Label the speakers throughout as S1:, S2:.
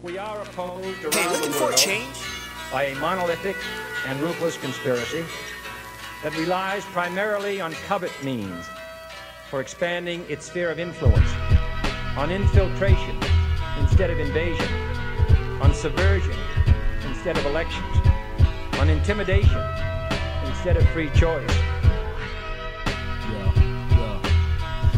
S1: We are opposed around
S2: Hey, looking
S1: the
S2: for
S1: world
S2: change?
S1: by a monolithic and ruthless conspiracy that relies primarily on covert means for expanding its sphere of influence, on infiltration instead of invasion, on subversion instead of elections, on intimidation instead of free choice.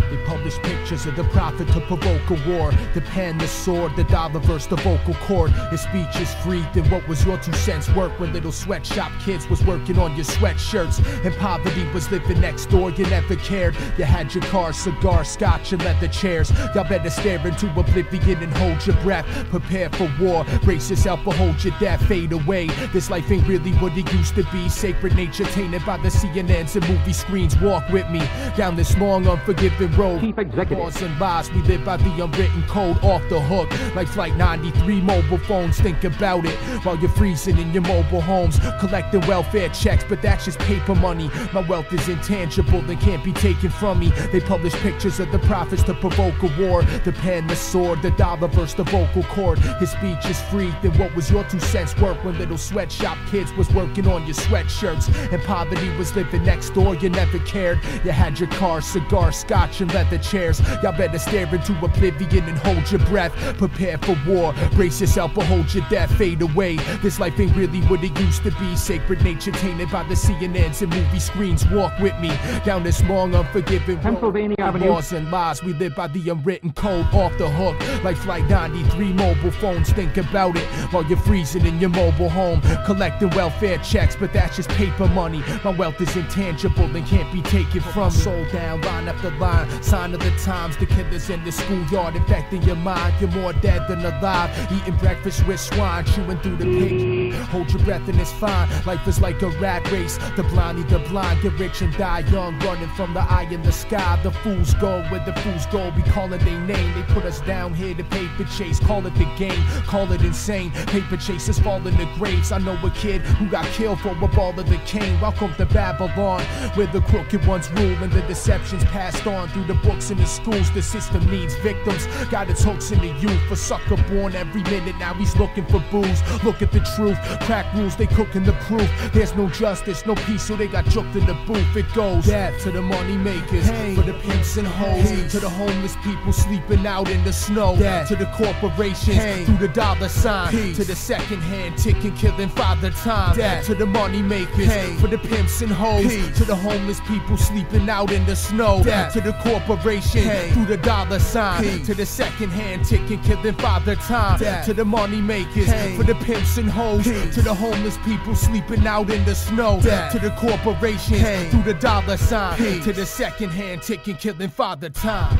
S3: They publish pictures of the prophet to provoke a war. The pen, the sword, the dollar verse, the vocal cord. His speech is free, then what was your 2 cents work when little sweatshop kids was working on your sweatshirts? And poverty was living next door, you never cared. You had your car, cigar, scotch, and leather chairs. Y'all better stare into oblivion and hold your breath. Prepare for war, brace yourself or hold your death. Fade away, this life ain't really what it used to be. Sacred nature tainted by the CNNs and movie screens. Walk with me down this long unforgiving road.
S1: Chief Executive.
S3: Laws and lies, we live by the unwritten code. Off the hook, like Flight 93 mobile phones. Think about it while you're freezing in your mobile homes, collecting welfare checks, but that's just paper money. My wealth is intangible and can't be taken from me. They publish pictures of the prophets to provoke a war. The pen, the sword, the dollar verse, the vocal cord. His speech is free, then what was your 2 cents work when little sweatshop kids was working on your sweatshirts? And poverty was living next door, you never cared. You had your car, cigar, scotch, and leather chairs. Y'all better stare into oblivion and hold your breath. Prepare for war, brace yourself or hold your death. Fade away, this life ain't really what it used to be. Sacred nature tainted by the CNNs and movie screens. Walk with me down this long unforgiving
S1: Pennsylvania
S3: road.
S1: Avenue.
S3: Laws and lies, we live by the unwritten code. Off the hook, like Flight 93 mobile phones. Think about it while you're freezing in your mobile home, collecting welfare checks, but that's just paper money. My wealth is intangible and can't be taken from me. Soul down, line after line, sign of the times. The killers in the schoolyard infecting your mind. You're more dead than alive, eating breakfast with swine, chewing through the page. Hold your breath and it's fine. Life is like a rat race. The blind lead the blind, get rich and die young, running from the eye in the sky. The fools go where the fools go. We call it their name. They put us down here to paper chase. Call it the game, call it insane. Paper chasers fall in the graves. I know a kid who got killed for a ball of the cane. Welcome to Babylon, where the crooked ones rule and the deceptions passed on through the books and the schools. The system needs victims, got its hooks in the youth. A sucker born every minute, now he's looking for booze. Look at the truth, crack rules, they cooking the proof. There's no justice, no peace, so they got joked in the booth. It goes death to the money makers, for the pimps and hoes, to the homeless people sleeping out in the snow, to the corporations through the dollar sign, to the second-hand ticking, killing father time, to the money makers, for the pimps and hoes, to the homeless people sleeping out in the snow, to the corporation through the dollar sign, to the second-hand ticking, killing father time, to the money makers, for the pimps and hoes, to the homeless people sleeping out in the snow, to the corporation through the dollar sign, to the second-hand ticking, killing father time.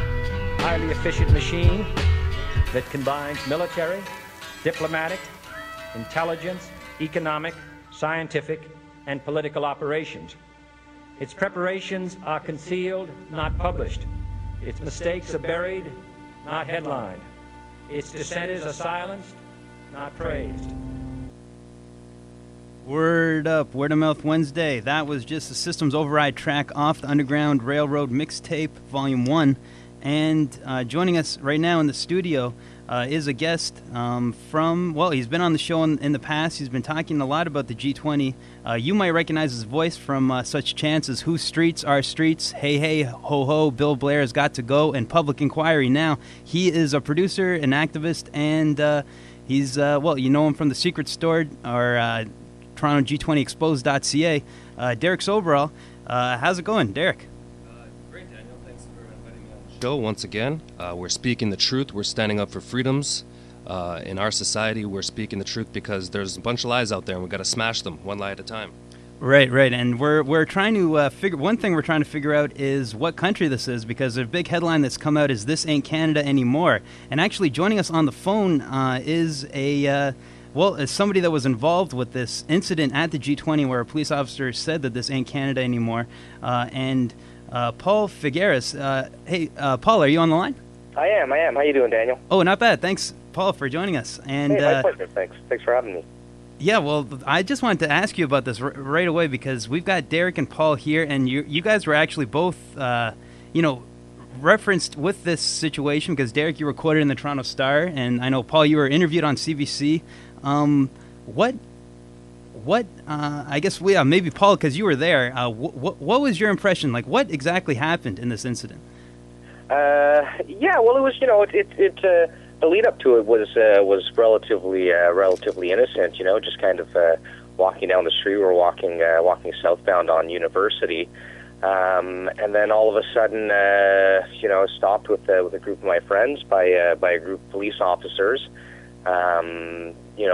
S1: Highly efficient machine that combines military, diplomatic, intelligence, economic, scientific, and political operations. Its preparations are concealed, not published. Its mistakes are buried, not headlined. Its dissenters are silenced, not praised.
S4: Word up, Word of Mouth Wednesday. That was just the Systems Override track off the Underground Railroad Mixtape, Volume 1. And joining us right now in the studio is a guest from, well, he's been on the show in the past. He's been talking a lot about the G20. You might recognize his voice from such chants as Whose Streets Are Streets, Hey Hey Ho Ho, Bill Blair Has Got to Go, and Public Inquiry. Now, he is a producer, an activist, and he's, well, you know him from TheSecretStore or Toronto G20 Exposed.ca. Derek Soberal. How's it going, Derek?
S5: Great, Daniel. Thanks for inviting me on the show once again. We're speaking the truth. We're standing up for freedoms. In our society, we're speaking the truth because there's a bunch of lies out there, and we've got to smash them one lie at a time.
S4: Right, and we're trying to figure. One thing we're trying to figure out is what country this is, because a big headline that's come out is "This Ain't Canada Anymore." And actually, joining us on the phone is a. Well, as somebody that was involved with this incident at the G20 where a police officer said that this ain't Canada anymore, and Paul Figueiras. Hey, Paul, are you on the line?
S6: I am. How you doing, Daniel?
S4: Oh, not bad. Thanks, Paul, for joining us. And
S6: hey, my pleasure. Thanks for having me.
S4: Yeah, well, I just wanted to ask you about this right away because we've got Derek and Paul here, and you guys were actually both, referenced with this situation because Derek, you recorded in the Toronto Star, and I know Paul, you were interviewed on CBC. I guess maybe Paul, because you were there. What was your impression? Like, what exactly happened in this incident?
S6: Yeah, well, it was the lead up to it was relatively innocent. Just kind of walking down the street. We were walking southbound on University, and then all of a sudden, stopped with a group of my friends by a group of police officers.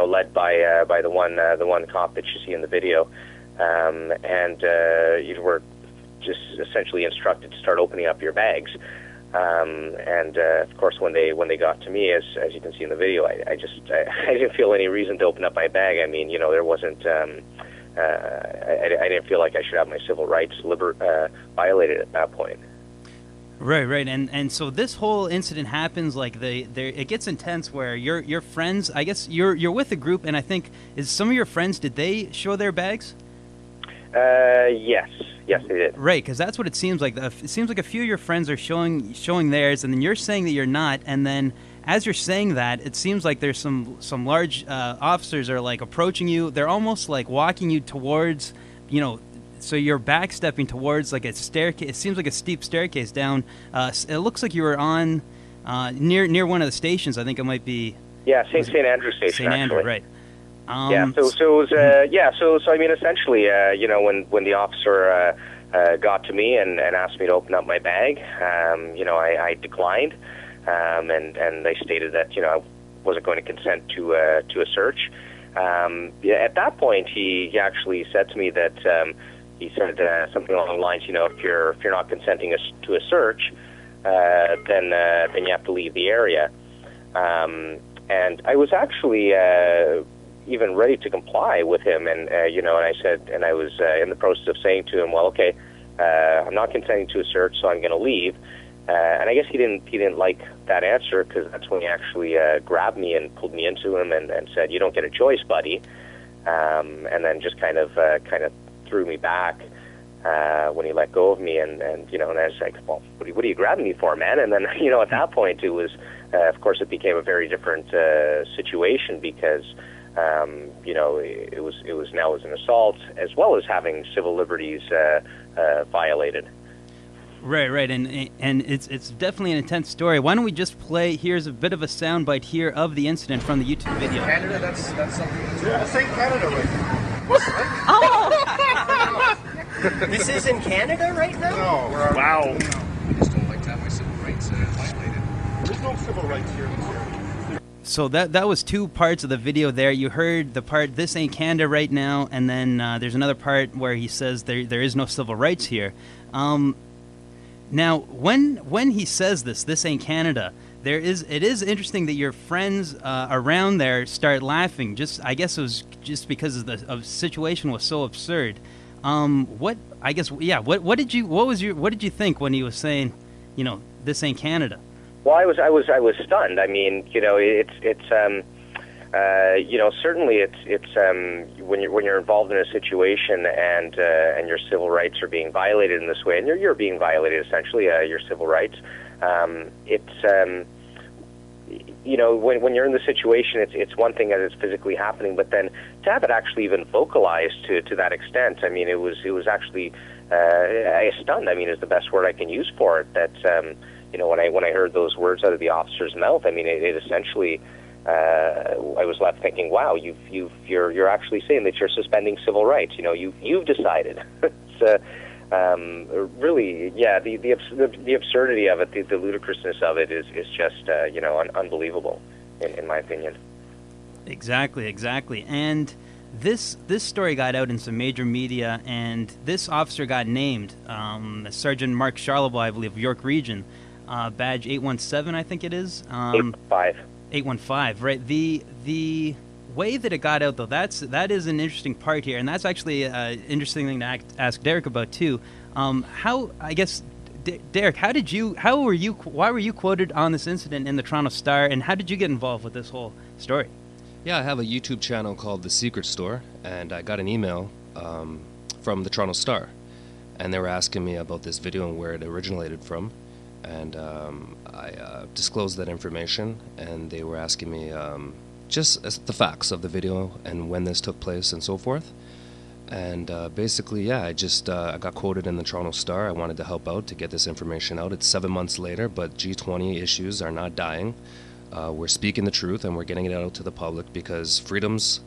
S6: Led by the one cop that you see in the video, and you were just essentially instructed to start opening up your bags. Of course, when they got to me, as you can see in the video, I didn't feel any reason to open up my bag. I mean, there wasn't. I didn't feel like I should have my civil rights violated at that point.
S4: Right, and so this whole incident happens. Like it gets intense where your friends. I guess you're with a group, and I think some of your friends, did they show their bags? Yes, they did. Right, because that's what it seems like. It seems like a few of your friends are showing theirs, and then you're saying that you're not. And then as you're saying that, it seems like there's some large officers are like approaching you. They're almost like walking you towards, So you're backstepping towards like a staircase. It seems like a steep staircase down. It looks like you were on near one of the stations. I think it might be.
S6: Yeah, St. Andrew Station.
S4: St. Andrew, right?
S6: Yeah. So it was. So I mean, essentially, when the officer got to me and asked me to open up my bag, I declined, and they stated that I wasn't going to consent to a search. At that point, he actually said to me that. He said something along the lines, if you're not consenting to a search, then you have to leave the area. And I was actually even ready to comply with him, and and I said, and I was in the process of saying to him, well, okay, I'm not consenting to a search, so I'm going to leave. And I guess he didn't like that answer, because that's when he actually grabbed me and pulled me into him and said, you don't get a choice, buddy. And then just kind of threw me back when he let go of me, and I was like, well, what are you grabbing me for, man? And then at that point it was, of course, it became a very different situation, because it was now as an assault as well as having civil liberties violated.
S4: Right, and it's definitely an intense story. Why don't we just play? Here's a bit of a soundbite here of the incident from the YouTube video.
S2: Canada, that's something. This ain't Canada right now.
S7: Oh! This is in Canada right now?
S2: No.
S7: Wow.
S2: I just don't like to have my civil rights violated. There's no civil rights here in this area.
S4: So that was two parts of the video there. You heard the part, this ain't Canada right now, and then there's another part where he says there is no civil rights here. Now, when he says this ain't Canada, it is interesting that your friends around there start laughing. I guess it was just because the situation was so absurd. What did you think when he was saying, this ain't Canada?
S6: Well, I was stunned. I mean, certainly it's when you're involved in a situation and your civil rights are being violated in this way, and you're being violated essentially, your civil rights. When you're in the situation, it's one thing that it's physically happening, but then to have it actually even vocalized to that extent, I mean, it was actually stunned. I mean, is the best word I can use for it. That when I heard those words out of the officer's mouth, I mean, it essentially. I was left thinking, wow, you're actually saying that you're suspending civil rights. You've decided. It's really, yeah, the absurdity of it, the ludicrousness of it is just unbelievable, in my opinion.
S4: Exactly. And this story got out in some major media, and this officer got named Sergeant Mark Charlebois, I believe, York Region, badge 817, I think it is. 815, right? The way that it got out, though, that is an interesting part here, and that's actually an interesting thing to ask Derek about too. Derek, why were you quoted on this incident in the Toronto Star, and how did you get involved with this whole story?
S5: Yeah, I have a YouTube channel called TheSecretStore, and I got an email from the Toronto Star, and they were asking me about this video and where it originated from. and I disclosed that information, and they were asking me just the facts of the video and when this took place and so forth. And basically, yeah, I got quoted in the Toronto Star. I wanted to help out to get this information out. It's 7 months later, but G20 issues are not dying. We're speaking the truth, and we're getting it out to the public because freedoms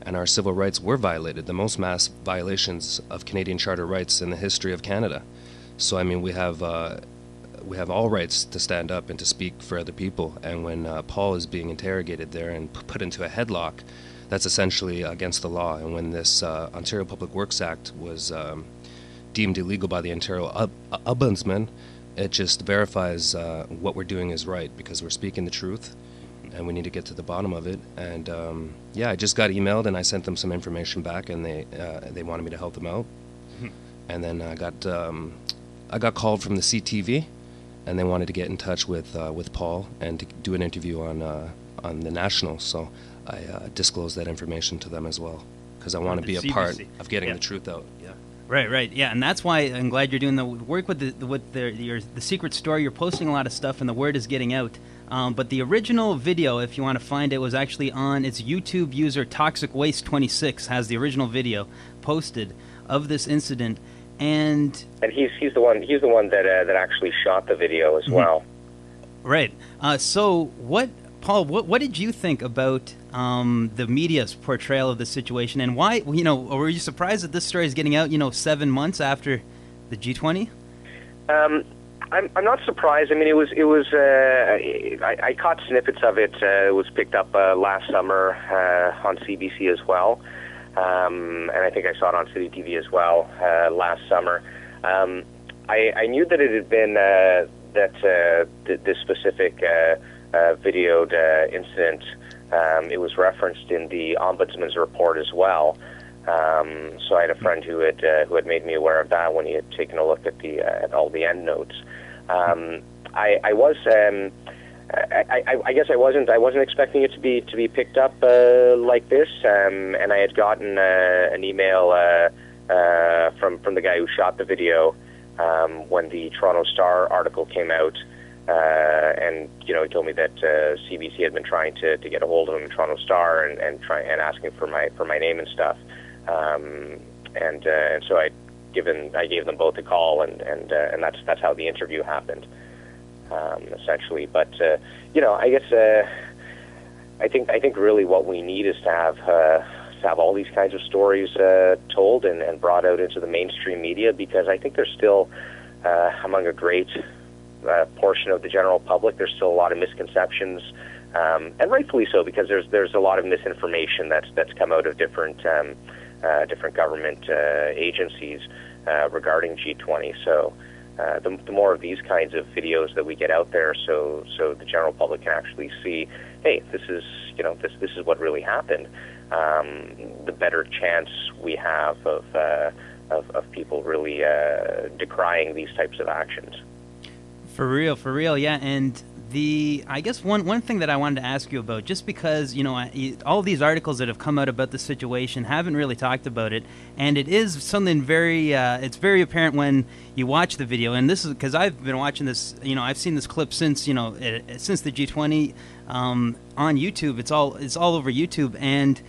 S5: and our civil rights were violated, the most mass violations of Canadian Charter rights in the history of Canada. So, I mean, we have all rights to stand up and to speak for other people. And when Paul is being interrogated there and put into a headlock, that's essentially against the law. And when this Ontario Public Works Act was deemed illegal by the Ontario Ombudsman, it just verifies what we're doing is right, because we're speaking the truth, and we need to get to the bottom of it. And yeah, I just got emailed, and I sent them some information back, and they wanted me to help them out. And then I got called from the CTV, and they wanted to get in touch with Paul and to do an interview on the National. So I disclosed that information to them as well, because I want to be a part of getting the truth out. Yeah.
S4: Right, yeah, and that's why I'm glad you're doing the work with the Secret Store. You're posting a lot of stuff, and the word is getting out. But the original video, if you want to find it, was actually on its YouTube user Toxic Waste 26 has the original video posted of this incident, and
S6: he's the one that actually shot the video as well.
S4: Right. So what, Paul? What did you think about the media's portrayal of the situation, and why? Were you surprised that this story is getting out? 7 months after the G20.
S6: I'm not surprised. I mean, it was. I caught snippets of it. It was picked up last summer on CBC as well, and I think I saw it on City TV as well last summer. I knew that it had been this specific videoed incident. It was referenced in the Ombudsman's report as well. So I had a friend who had made me aware of that when he had taken a look at all the end notes. I guess I wasn't expecting it to be picked up like this. And I had gotten an email from the guy who shot the video when the Toronto Star article came out. And he told me that CBC had been trying to get a hold of him in Toronto Star and asking for my name and stuff. And so I gave them both a call, and that's how the interview happened, essentially. But I guess I think really what we need is to have all these kinds of stories told and brought out into the mainstream media, because I think there's still among a great portion of the general public, there's still a lot of misconceptions, and rightfully so, because there's a lot of misinformation that's come out of different government agencies regarding G20. So the more of these kinds of videos that we get out there, so the general public can actually see, hey, this is what really happened, the better chance we have of people really decrying these types of actions.
S4: For real, yeah. And I guess one thing that I wanted to ask you about, just because all of these articles that have come out about the situation haven't really talked about it, and it is something very it's very apparent when you watch the video. And this is because I've been watching this. I've seen this clip since the G20 on YouTube. It's all over YouTube. And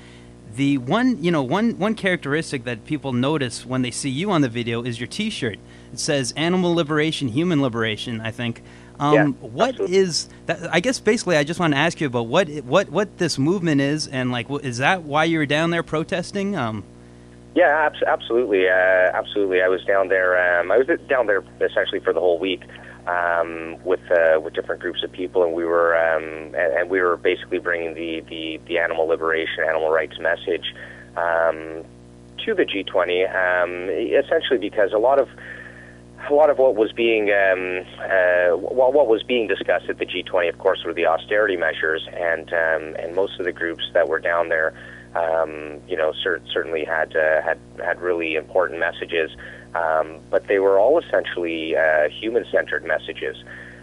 S4: the one characteristic that people notice when they see you on the video is your T-shirt. It says "Animal Liberation, Human Liberation," I think. What absolutely. Is that? I guess basically, I just want to ask you about what this movement is, and is that why you were down there protesting?
S6: Yeah, absolutely, absolutely. I was down there. I was down there essentially for the whole week with different groups of people, and we were basically bringing the animal liberation, animal rights message to the G20, essentially because a lot of what was being discussed at the G20, of course, were the austerity measures, and most of the groups that were down there, certainly had really important messages, but they were all essentially human-centered messages.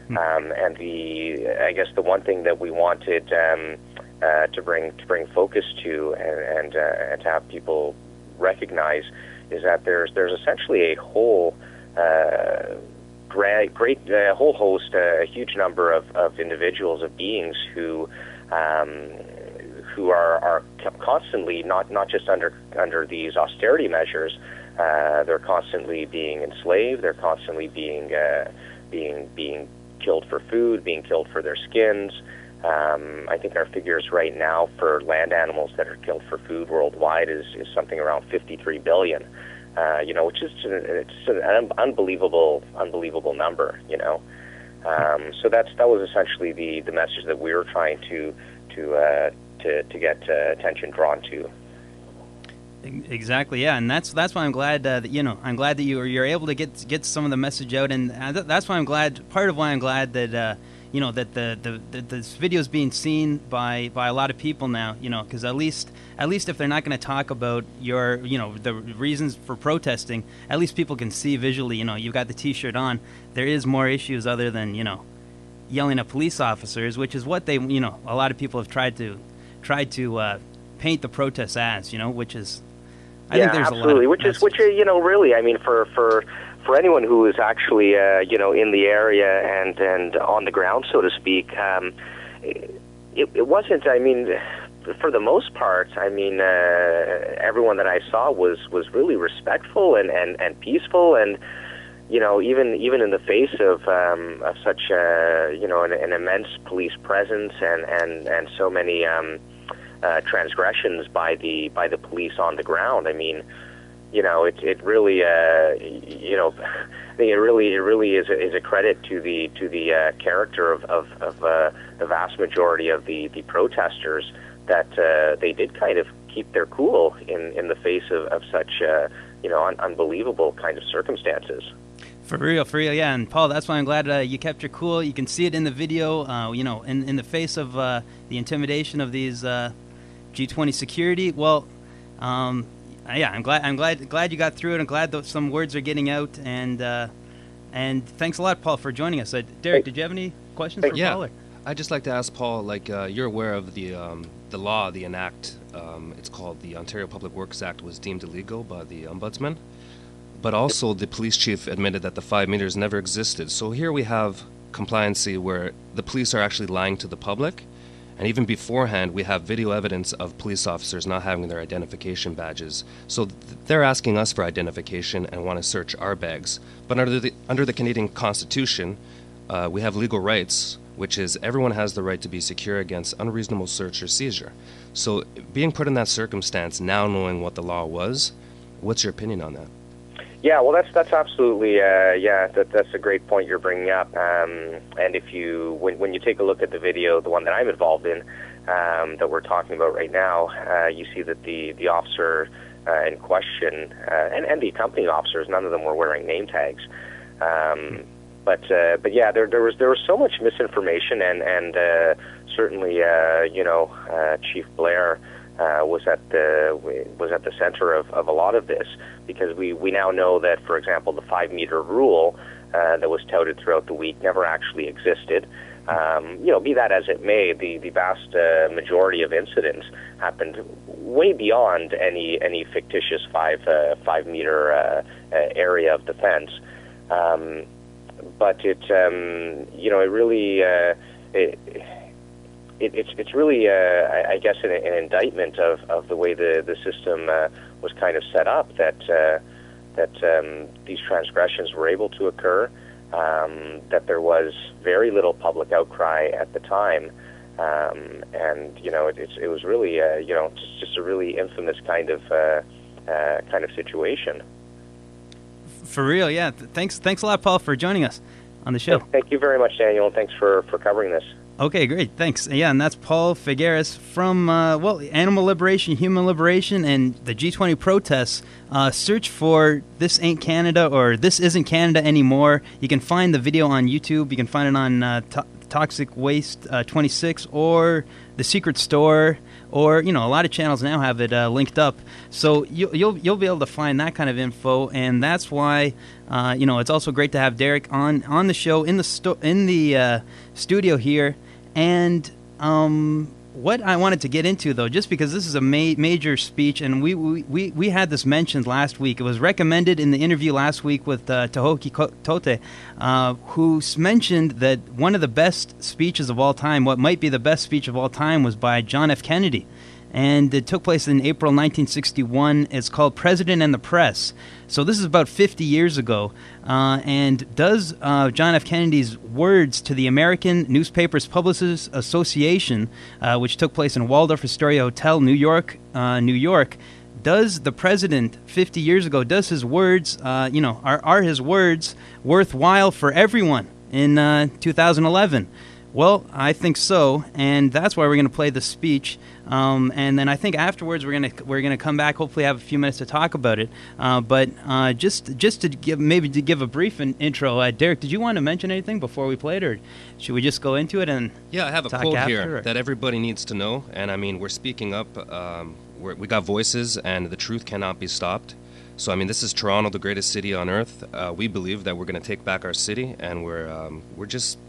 S6: And I guess the one thing that we wanted to bring focus to and to have people recognize is that there's essentially a whole whole host, a huge number of individuals, of beings who are constantly not just under these austerity measures. They're constantly being enslaved. They're constantly being killed for food, being killed for their skins. I think our figures right now for land animals that are killed for food worldwide is something around 53 billion. Which is an unbelievable number. So that was essentially the message that we were trying to get attention drawn to.
S4: Exactly, yeah, and that's why I'm glad that you're able to get some of the message out, and that's why I'm glad. Part of why I'm glad that that this video is being seen by a lot of people now. Because at least if they're not going to talk about the reasons for protesting, at least people can see visually. You've got the T-shirt on. There is more issues other than yelling at police officers, which is what they a lot of people have tried to paint the protests as. Which is. I think there's
S6: absolutely.
S4: A lot of
S6: which really, I mean, for anyone who is actually in the area and on the ground, so to speak, it wasn't. I mean, for the most part, I mean, everyone that I saw was really respectful and peaceful, and even in the face of such an immense police presence and so many transgressions by the police on the ground. I mean, it really, I think it really is a credit to the character of the vast majority of the protesters that they did kind of keep their cool in the face of such unbelievable kind of circumstances.
S4: For real, yeah. And Paul, that's why I'm glad you kept your cool. You can see it in the video. In the face of the intimidation of these G20 security. Well, yeah, I'm glad you got through it. I'm glad that some words are getting out. And thanks a lot, Paul, for joining us. Derek, did you have any questions for Paul? Or?
S5: I'd just like to ask Paul, you're aware of the law, the enact. It's called the Ontario Public Works Act, was deemed illegal by the Ombudsman. But also the police chief admitted that the 5 meters never existed. So here we have compliancy where the police are actually lying to the public. And even beforehand, we have video evidence of police officers not having their identification badges. So they're asking us for identification and want to search our bags. But under the Canadian Constitution, we have legal rights, which is everyone has the right to be secure against unreasonable search or seizure. So being put in that circumstance, now knowing what the law was, what's your opinion on that?
S6: Yeah, well, that's absolutely that's a great point you're bringing up. And if when you take a look at the video, the one that I'm involved in, that we're talking about right now, you see that the officer in question and the accompanying officers, none of them were wearing name tags. But yeah, there was so much misinformation, and certainly Chief Blair was at the center of a lot of this, because we now know that, for example, the 5 meter rule that was touted throughout the week never actually existed. Be that as it may, the vast majority of incidents happened way beyond any fictitious 5 meter area of defense. But it really. It's really, I guess, an indictment of the way the system was kind of set up, that these transgressions were able to occur, that there was very little public outcry at the time, and it was really just a really infamous kind of situation.
S4: For real, yeah. Thanks a lot, Paul, for joining us on the show.
S6: Thank you very much, Daniel, and thanks for covering this.
S4: Okay, great. Thanks. Yeah, and that's Paul Figueiras from, Animal Liberation, Human Liberation, and the G20 protests. Search for This Ain't Canada or This Isn't Canada Anymore. You can find the video on YouTube. You can find it on Toxic Waste 26 or TheSecretStore, or, a lot of channels now have it linked up. So you'll be able to find that kind of info, and that's why, it's also great to have Derek on the show in the studio here. And what I wanted to get into, though, just because this is a major speech, and we had this mentioned last week. It was recommended in the interview last week with Tohoki Tote, who mentioned that one of the best speeches of all time, what might be the best speech of all time, was by John F. Kennedy. And it took place in April 1961. It's called President and the Press. So this is about 50 years ago. And does John F. Kennedy's words to the American Newspapers Publishers Association, which took place in Waldorf Astoria Hotel, New York, does the president 50 years ago, does his words, are his words worthwhile for everyone in 2011? Well, I think so, and that's why we're going to play the speech. And then I think afterwards we're gonna come back. Hopefully, have a few minutes to talk about it. But just to give a brief intro, Derek, did you want to mention anything before we played, or should we just go into it and?
S5: Yeah, I have a quote here that everybody needs to know, and I mean we're speaking up. We got voices, and the truth cannot be stopped. So I mean, this is Toronto, the greatest city on earth. We believe that we're going to take back our city, and we're just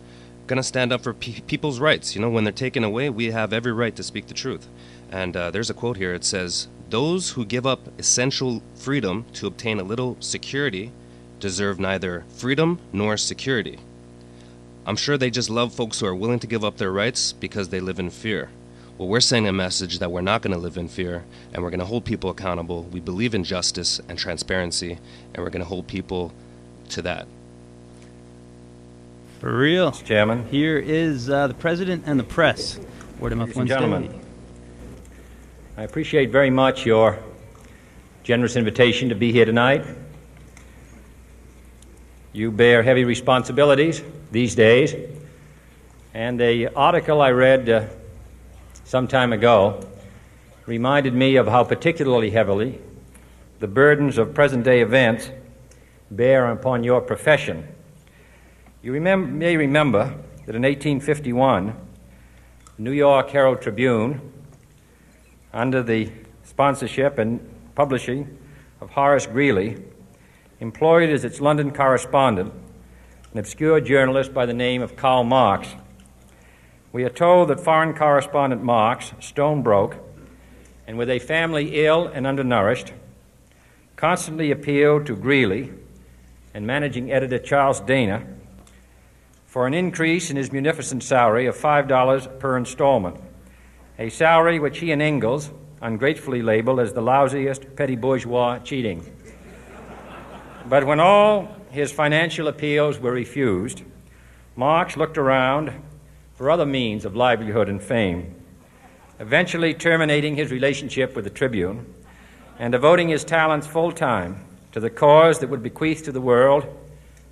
S5: going to stand up for people's rights. You know, when they're taken away, we have every right to speak the truth. And there's a quote here. It says, "Those who give up essential freedom to obtain a little security deserve neither freedom nor security." I'm sure they just love folks who are willing to give up their rights because they live in fear. Well, we're sending a message that we're not going to live in fear, and we're going to hold people accountable. We believe in justice and transparency, and we're going to hold people to that.
S4: For real.
S1: Mr. Chairman.
S4: Here is the President and the Press. Word of mouth Wednesday.
S1: Gentlemen, I appreciate very much your generous invitation to be here tonight. You bear heavy responsibilities these days, and the article I read some time ago reminded me of how particularly heavily the burdens of present-day events bear upon your profession. You may remember that in 1851, the New York Herald Tribune, under the sponsorship and publishing of Horace Greeley, employed as its London correspondent an obscure journalist by the name of Karl Marx. We are told that foreign correspondent Marx, stone broke, and with a family ill and undernourished, constantly appealed to Greeley and managing editor Charles Dana for an increase in his munificent salary of $5 per installment, a salary which he and Engels ungratefully labeled as the lousiest petty bourgeois cheating. But when all his financial appeals were refused, Marx looked around for other means of livelihood and fame, eventually terminating his relationship with the Tribune and devoting his talents full-time to the cause that would bequeath to the world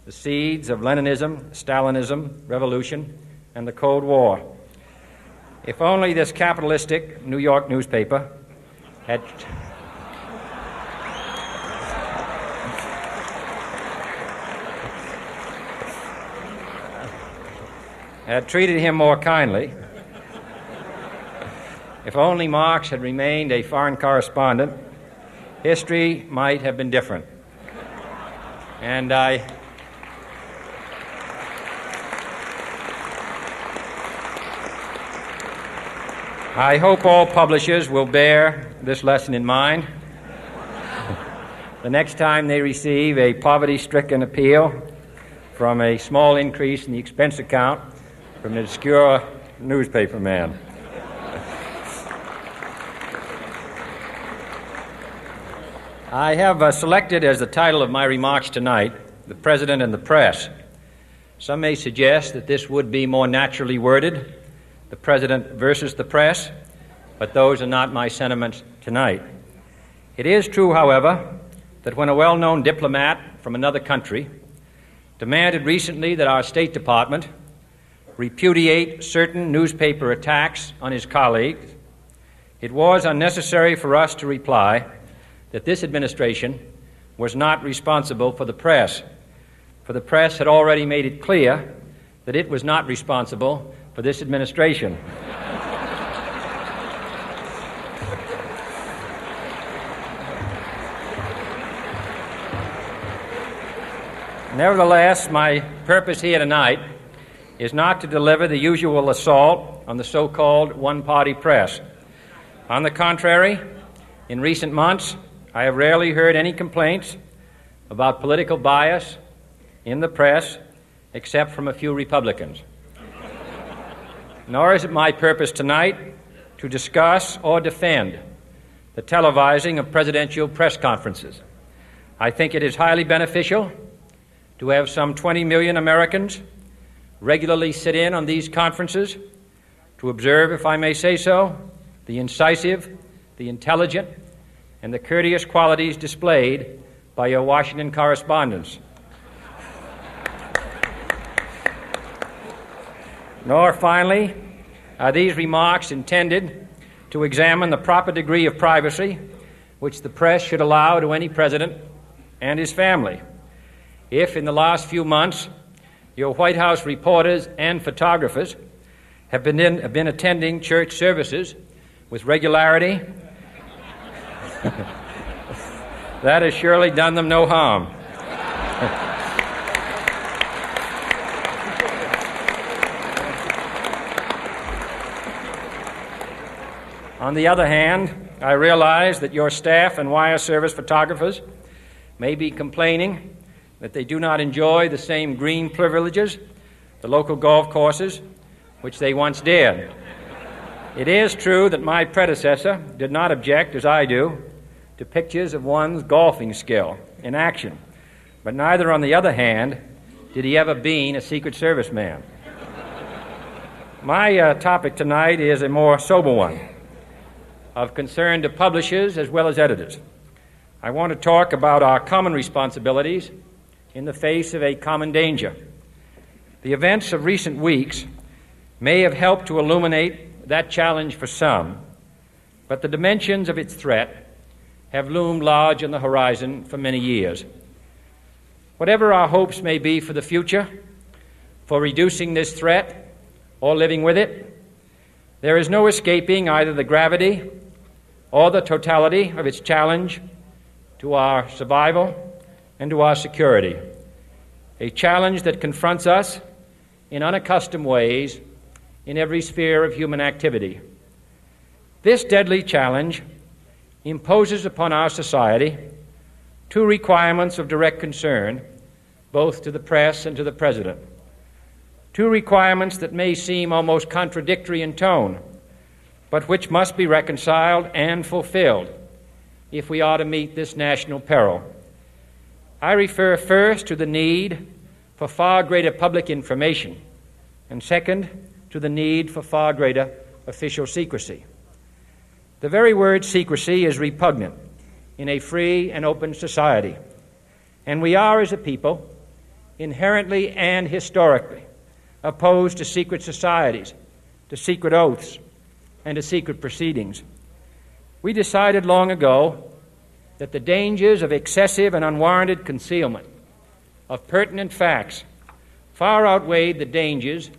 S1: the seeds of Leninism, Stalinism, revolution, and the Cold War. If only this capitalistic New York newspaper had treated him more kindly, if only Marx had remained a foreign correspondent, history might have been different. And I hope all publishers will bear this lesson in mind the next time they receive a poverty-stricken appeal from a small increase in the expense account from an obscure newspaper man. I have selected as the title of my remarks tonight, "The President and the Press." Some may suggest that this would be more naturally worded, "The President versus the Press," but those are not my sentiments tonight. It is true, however, that when a well-known diplomat from another country demanded recently that our State Department repudiate certain newspaper attacks on his colleagues, it was unnecessary for us to reply that this administration was not responsible for the press, for the press had already made it clear that it was not responsible for this administration. Nevertheless, my purpose here tonight is not to deliver the usual assault on the so-called one-party press. On the contrary, in recent months, I have rarely heard any complaints about political bias in the press, except from a few Republicans. Nor is it my purpose tonight to discuss or defend the televising of presidential press conferences. I think it is highly beneficial to have some 20 million Americans regularly sit in on these conferences to observe, if I may say so, the incisive, the intelligent, and the courteous qualities displayed by your Washington correspondents. Nor, finally, are these remarks intended to examine the proper degree of privacy which the press should allow to any president and his family. If, in the last few months, your White House reporters and photographers have been attending church services with regularity, that has surely done them no harm. On the other hand, I realize that your staff and wire service photographers may be complaining that they do not enjoy the same green privileges, the local golf courses, which they once did. It is true that my predecessor did not object, as I do, to pictures of one's golfing skill in action, but neither, on the other hand, did he ever be a Secret Service man. My topic tonight is a more sober one, of concern to publishers as well as editors. I want to talk about our common responsibilities in the face of a common danger. The events of recent weeks may have helped to illuminate that challenge for some, but the dimensions of its threat have loomed large on the horizon for many years. Whatever our hopes may be for the future, for reducing this threat or living with it, there is no escaping either the gravity or the totality of its challenge to our survival and to our security, a challenge that confronts us in unaccustomed ways in every sphere of human activity. This deadly challenge imposes upon our society two requirements of direct concern, both to the press and to the President. Two requirements that may seem almost contradictory in tone, but which must be reconciled and fulfilled if we are to meet this national peril. I refer first to the need for far greater public information, and second, to the need for far greater official secrecy. The very word secrecy is repugnant in a free and open society, and we are, as a people, inherently and historically opposed to secret societies, to secret oaths, and to secret proceedings. We decided long ago that the dangers of excessive and unwarranted concealment of pertinent facts far outweighed the dangers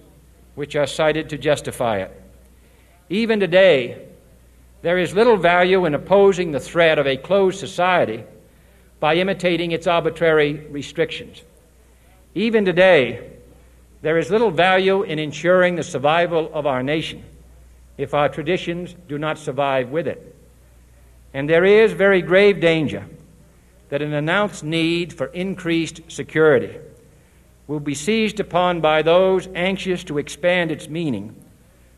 S1: which are cited to justify it. Even today, there is little value in opposing the threat of a closed society by imitating its arbitrary restrictions. Even today, there is little value in ensuring the survival of our nation if our traditions do not survive with it. And there is very grave danger that an announced need for increased security will be seized upon by those anxious to expand its meaning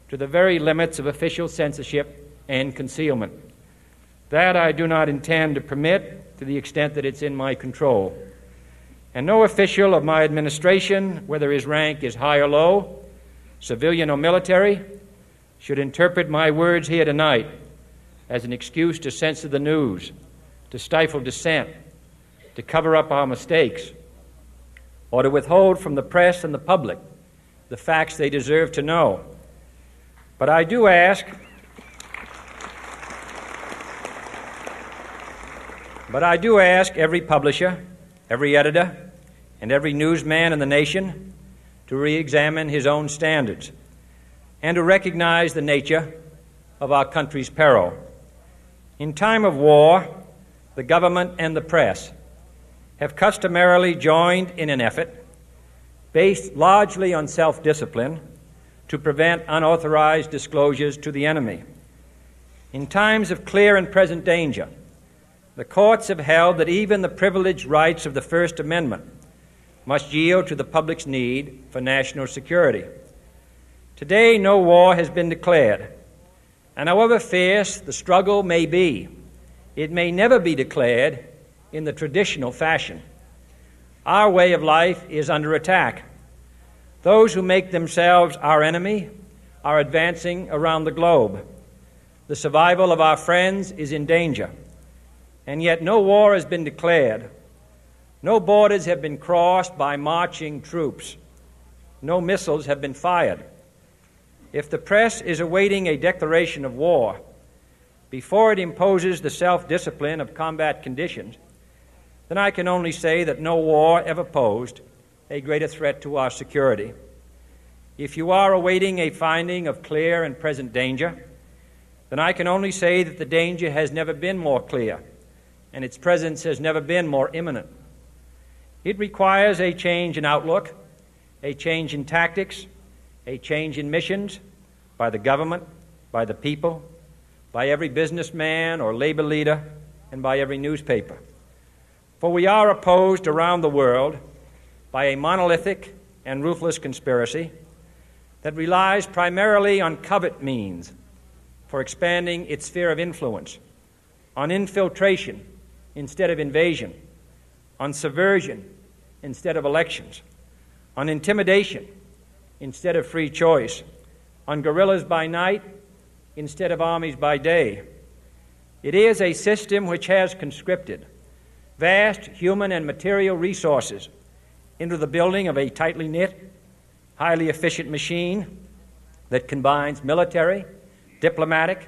S1: to the very limits of official censorship and concealment. That I do not intend to permit to the extent that it's in my control. And no official of my administration, whether his rank is high or low, civilian or military, should interpret my words here tonight as an excuse to censor the news, to stifle dissent, to cover up our mistakes, or to withhold from the press and the public the facts they deserve to know. But I do ask every publisher, every editor, and every newsman in the nation to re-examine his own standards and to recognize the nature of our country's peril. In time of war, the government and the press have customarily joined in an effort based largely on self-discipline to prevent unauthorized disclosures to the enemy. In times of clear and present danger, the courts have held that even the privileged rights of the First Amendment must yield to the public's need for national security. Today, no war has been declared, and however fierce the struggle may be, it may never be declared in the traditional fashion. Our way of life is under attack. Those who make themselves our enemy are advancing around the globe. The survival of our friends is in danger, and yet no war has been declared. No borders have been crossed by marching troops. No missiles have been fired. If the press is awaiting a declaration of war before it imposes the self-discipline of combat conditions, then I can only say that no war ever posed a greater threat to our security. If you are awaiting a finding of clear and present danger, then I can only say that the danger has never been more clear, and its presence has never been more imminent. It requires a change in outlook, a change in tactics, a change in missions by the government, by the people, by every businessman or labor leader, and by every newspaper. For we are opposed around the world by a monolithic and ruthless conspiracy that relies primarily on covert means for expanding its sphere of influence, on infiltration instead of invasion, on subversion instead of elections, on intimidation instead of free choice, on guerrillas by night instead of armies by day. It is a system which has conscripted vast human and material resources into the building of a tightly knit, highly efficient machine that combines military, diplomatic,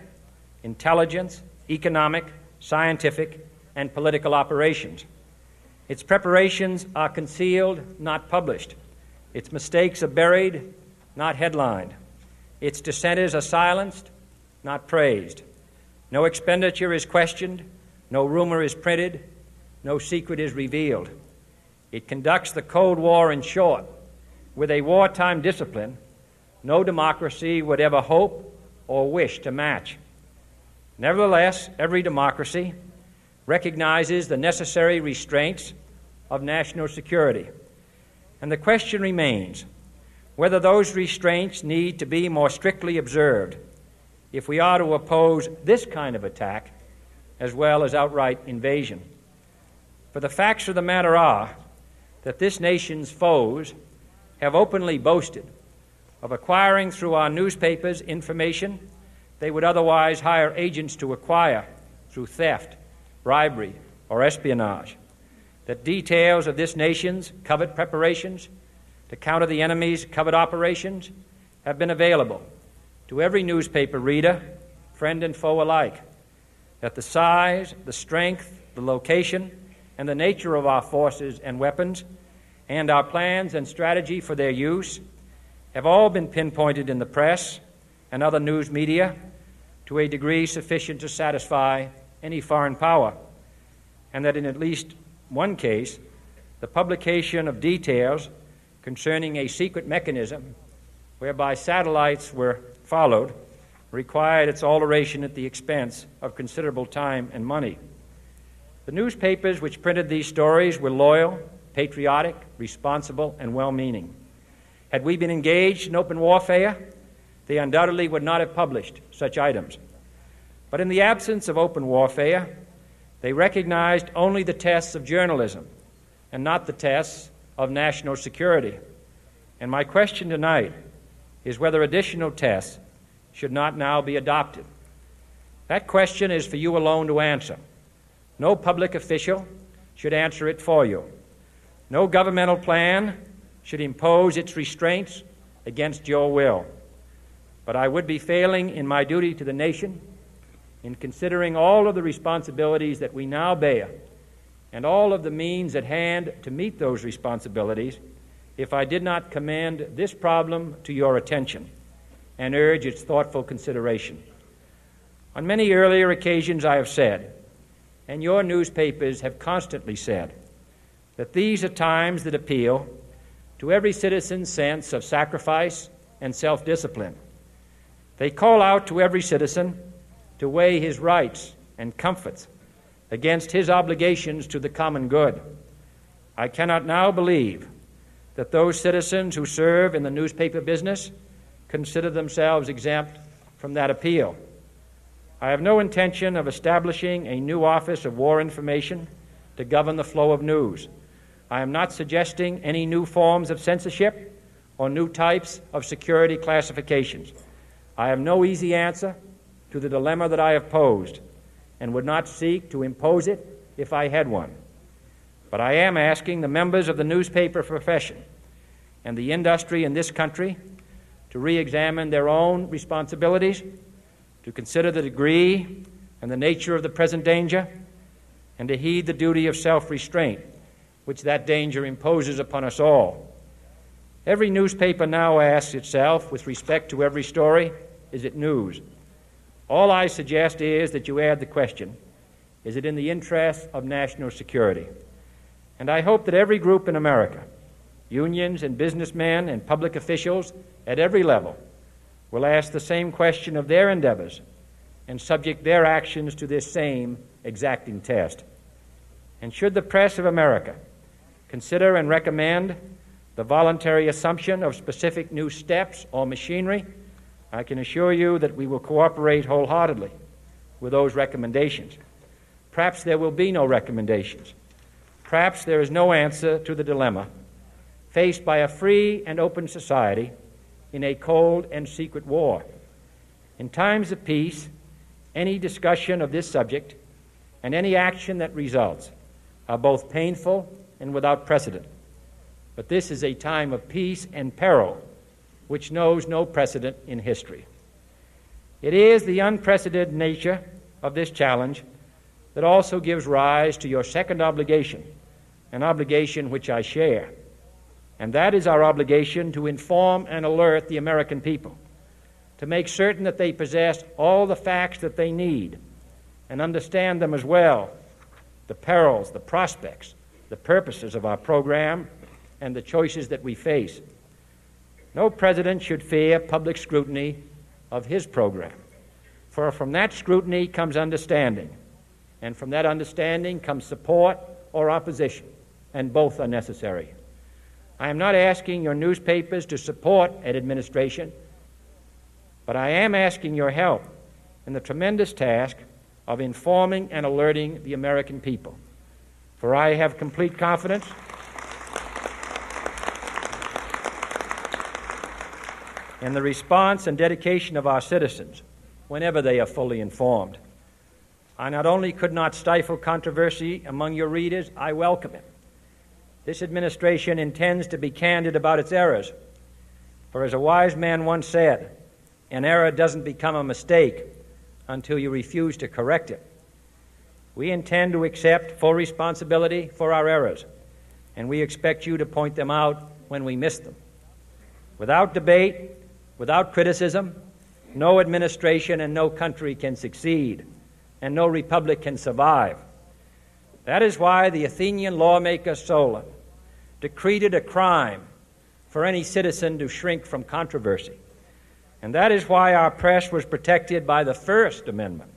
S1: intelligence, economic, scientific, and political operations. Its preparations are concealed, not published. Its mistakes are buried, not headlined. Its dissenters are silenced, not praised. No expenditure is questioned, no rumor is printed, no secret is revealed. It conducts the Cold War, in short, with a wartime discipline no democracy would ever hope or wish to match. Nevertheless, every democracy recognizes the necessary restraints of national security, and the question remains whether those restraints need to be more strictly observed if we are to oppose this kind of attack as well as outright invasion. For the facts of the matter are that this nation's foes have openly boasted of acquiring through our newspapers information they would otherwise hire agents to acquire through theft, bribery, or espionage. That details of this nation's covert preparations to counter the enemy's covert operations have been available to every newspaper reader, friend and foe alike. That the size, the strength, the location, and the nature of our forces and weapons, and our plans and strategy for their use have all been pinpointed in the press and other news media to a degree sufficient to satisfy any foreign power, and that in at least one case, the publication of details concerning a secret mechanism whereby satellites were followed required its alteration at the expense of considerable time and money. The newspapers which printed these stories were loyal, patriotic, responsible, and well-meaning. Had we been engaged in open warfare, they undoubtedly would not have published such items. But in the absence of open warfare, they recognized only the tests of journalism and not the tests of national security. And my question tonight is whether additional tests should not now be adopted. That question is for you alone to answer. No public official should answer it for you. No governmental plan should impose its restraints against your will. But I would be failing in my duty to the nation in considering all of the responsibilities that we now bear and all of the means at hand to meet those responsibilities if I did not commend this problem to your attention and urge its thoughtful consideration. On many earlier occasions I have said, and your newspapers have constantly said, that these are times that appeal to every citizen's sense of sacrifice, and self-discipline. They call out to every citizen to weigh his rights and comforts against his obligations to the common good. I cannot now believe that those citizens who serve in the newspaper business consider themselves exempt from that appeal. I have no intention of establishing a new Office of War Information to govern the flow of news. I am not suggesting any new forms of censorship or new types of security classifications. I have no easy answer to the dilemma that I have posed and would not seek to impose it if I had one. But I am asking the members of the newspaper profession and the industry in this country to re-examine their own responsibilities, to consider the degree and the nature of the present danger, and to heed the duty of self-restraint, which that danger imposes upon us all. Every newspaper now asks itself, with respect to every story, is it news? All I suggest is that you add the question, is it in the interest of national security? And I hope that every group in America, unions and businessmen and public officials at every level, will ask the same question of their endeavors and subject their actions to this same exacting test. And should the press of America consider and recommend the voluntary assumption of specific new steps or machinery, I can assure you that we will cooperate wholeheartedly with those recommendations. Perhaps there will be no recommendations. Perhaps there is no answer to the dilemma faced by a free and open society in a cold and secret war. In times of peace, any discussion of this subject and any action that results are both painful and without precedent. But this is a time of peace and peril which knows no precedent in history. It is the unprecedented nature of this challenge that also gives rise to your second obligation, an obligation which I share. And that is our obligation to inform and alert the American people, to make certain that they possess all the facts that they need and understand them as well, the perils, the prospects, the purposes of our program, and the choices that we face. No president should fear public scrutiny of his program, for from that scrutiny comes understanding, and from that understanding comes support or opposition, and both are necessary. I am not asking your newspapers to support an administration, but I am asking your help in the tremendous task of informing and alerting the American people. For I have complete confidence in the response and dedication of our citizens whenever they are fully informed. I not only could not stifle controversy among your readers, I welcome it. This administration intends to be candid about its errors. For as a wise man once said, an error doesn't become a mistake until you refuse to correct it. We intend to accept full responsibility for our errors, and we expect you to point them out when we miss them. Without debate, without criticism, no administration and no country can succeed, and no republic can survive. That is why the Athenian lawmaker Solon decreed it a crime for any citizen to shrink from controversy. And that is why our press was protected by the First Amendment,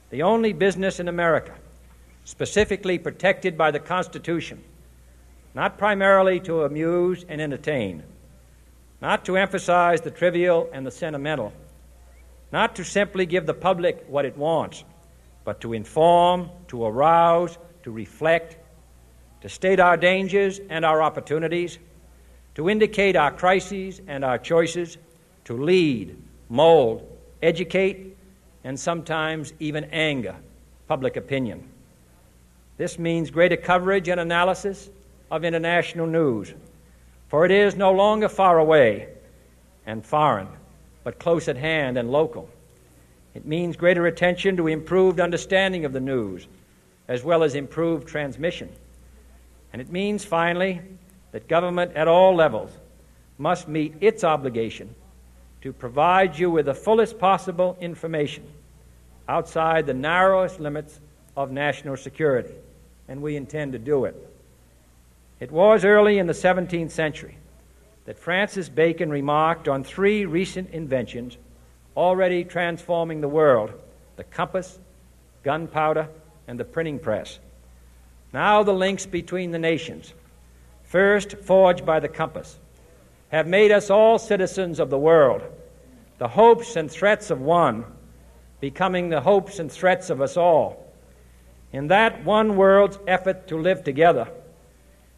S1: the only business in America specifically protected by the Constitution, not primarily to amuse and entertain, not to emphasize the trivial and the sentimental, not to simply give the public what it wants, but to inform, to arouse, to reflect, to state our dangers and our opportunities, to indicate our crises and our choices, to lead, mold, educate, and sometimes even anger public opinion. This means greater coverage and analysis of international news, for it is no longer far away and foreign, but close at hand and local. It means greater attention to improved understanding of the news, as well as improved transmission. And it means, finally, that government at all levels must meet its obligation to provide you with the fullest possible information outside the narrowest limits of national security, and we intend to do it. It was early in the 17th century that Francis Bacon remarked on three recent inventions already transforming the world: the compass, gunpowder, and the printing press. Now the links between the nations, first forged by the compass, have made us all citizens of the world, the hopes and threats of one becoming the hopes and threats of us all. In that one world's effort to live together,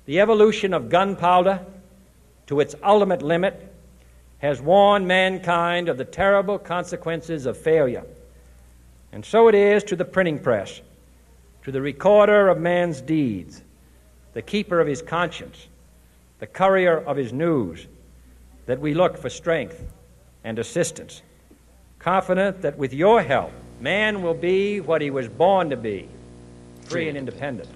S1: the evolution of gunpowder to its ultimate limit has warned mankind of the terrible consequences of failure. And so it is to the printing press, to the recorder of man's deeds, the keeper of his conscience, the courier of his news, that we look for strength and assistance, confident that with your help, man will be what he was born to be, free and independent.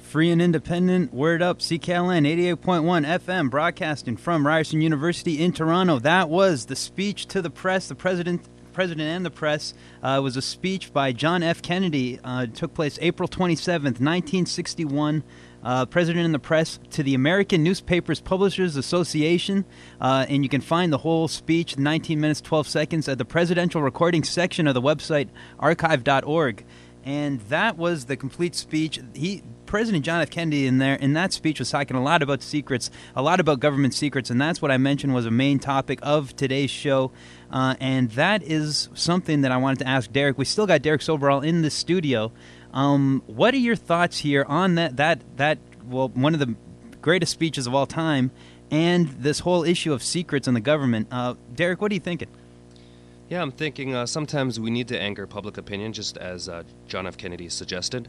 S4: Free and independent, word up, CKLN 88.1 FM, broadcasting from Ryerson University in Toronto. That was the speech to the press, the president and the press. Was a speech by John F. Kennedy. It took place April 27th, 1961. President and the press to the American Newspapers Publishers Association. And you can find the whole speech, 19 minutes, 12 seconds, at the presidential recording section of the website archive.org. And that was the complete speech. President John F. Kennedy in that speech was talking a lot about secrets, a lot about government secrets, and that's what I mentioned was a main topic of today's show. And that is something that I wanted to ask Derek. We still got Derek Soberal in the studio. What are your thoughts here on that one of the greatest speeches of all time, and this whole issue of secrets in the government? Derek, what are you thinking?
S5: Yeah, I'm thinking sometimes we need to anchor public opinion, just as John F. Kennedy suggested.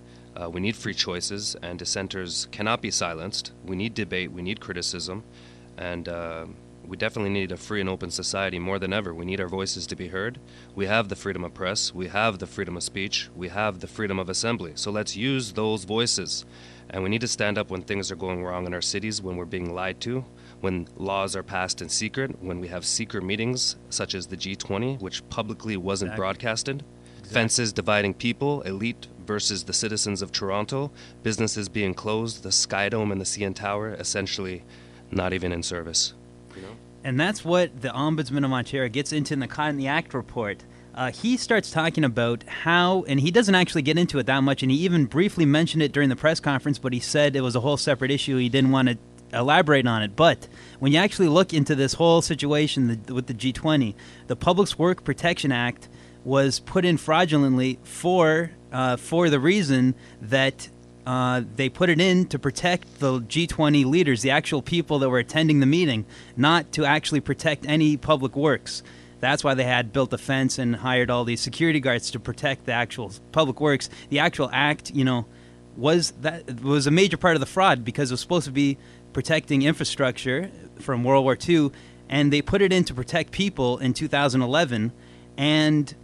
S5: We need free choices, and dissenters cannot be silenced. We need debate, we need criticism, and we definitely need a free and open society more than ever. We need our voices to be heard. We have the freedom of press, we have the freedom of speech, we have the freedom of assembly. So let's use those voices. And we need to stand up when things are going wrong in our cities, when we're being lied to, when laws are passed in secret, when we have secret meetings such as the G20, which publicly wasn't broadcasted. Fences dividing people, elite versus the citizens of Toronto, businesses being closed, the Sky Dome and the CN Tower essentially not even in service. You know?
S4: And that's what the Ombudsman of Ontario gets into in the Caught in the Act report. He starts talking about how, and he doesn't actually get into it that much, and he even briefly mentioned it during the press conference, but he said it was a whole separate issue. He didn't want to elaborate on it. But when you actually look into this whole situation with the G20, the Public Works Protection Act was put in fraudulently for the reason that they put it in to protect the G20 leaders, the actual people that were attending the meeting, not to actually protect any public works. That's why they had built a fence and hired all these security guards to protect the actual public works. The actual act, was a major part of the fraud, because it was supposed to be protecting infrastructure from World War II, and they put it in to protect people in 2011, and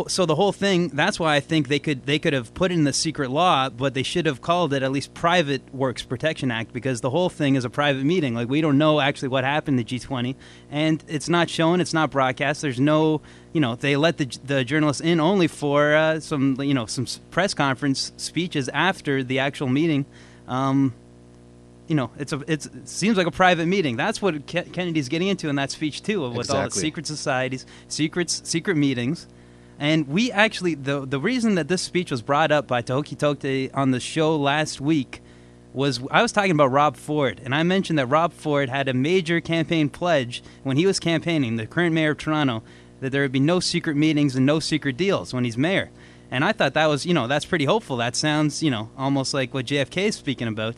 S4: so the whole thing. That's why I think they could have put in the secret law, but they should have called it at least Private Works Protection Act, because the whole thing is a private meeting. Like, we don't know actually what happened to G20, and it's not shown, it's not broadcast. There's no, they let the journalists in only for some press conference speeches after the actual meeting. It seems like a private meeting. That's what Kennedy's getting into in that speech too, with all the secret societies, secret meetings. And we actually, the reason that this speech was brought up by Tohoki Tokte on the show last week was, I was talking about Rob Ford, and I mentioned that Rob Ford had a major campaign pledge when he was campaigning, the current mayor of Toronto, that there would be no secret meetings and no secret deals when he's mayor. And I thought that was, that's pretty hopeful. That sounds, almost like what JFK is speaking about.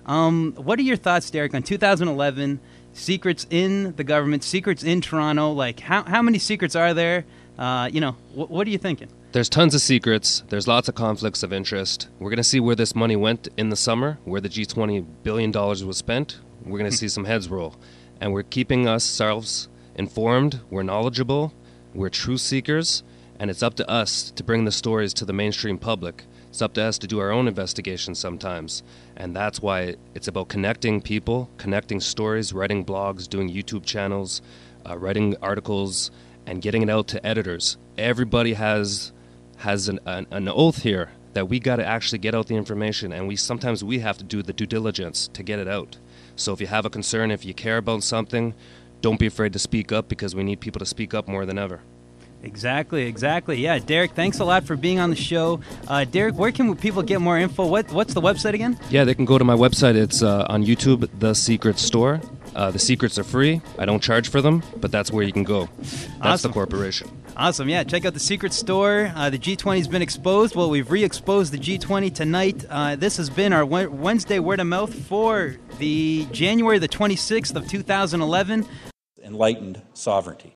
S4: What are your thoughts, Derek, on 2011, secrets in the government, secrets in Toronto? Like, how many secrets are there? What are you thinking?
S5: There's tons of secrets. There's lots of conflicts of interest. We're going to see where this money went in the summer, where the G20 billion was spent. We're going to see some heads roll. And we're keeping ourselves informed. We're knowledgeable. We're truth seekers. And it's up to us to bring the stories to the mainstream public. It's up to us to do our own investigations sometimes. And that's why it's about connecting people, connecting stories, writing blogs, doing YouTube channels, writing articles, and getting it out to editors. Everybody has an oath here that we got to actually get out the information, and sometimes we have to do the due diligence to get it out. So if you have a concern, if you care about something, don't be afraid to speak up, because we need people to speak up more than ever.
S4: Exactly. Yeah, Derek, thanks a lot for being on the show. Derek, where can people get more info? What's the website again?
S5: Yeah, they can go to my website. It's on YouTube, TheSecretStore. The secrets are free. I don't charge for them, but that's where you can go. That's
S4: Awesome.
S5: The corporation.
S4: Awesome, yeah. Check out the Secret Store. The G20's been exposed. Well, we've re-exposed the G20 tonight. This has been our Wednesday Word of Mouth for the January the 26th of 2011.
S8: Enlightened sovereignty.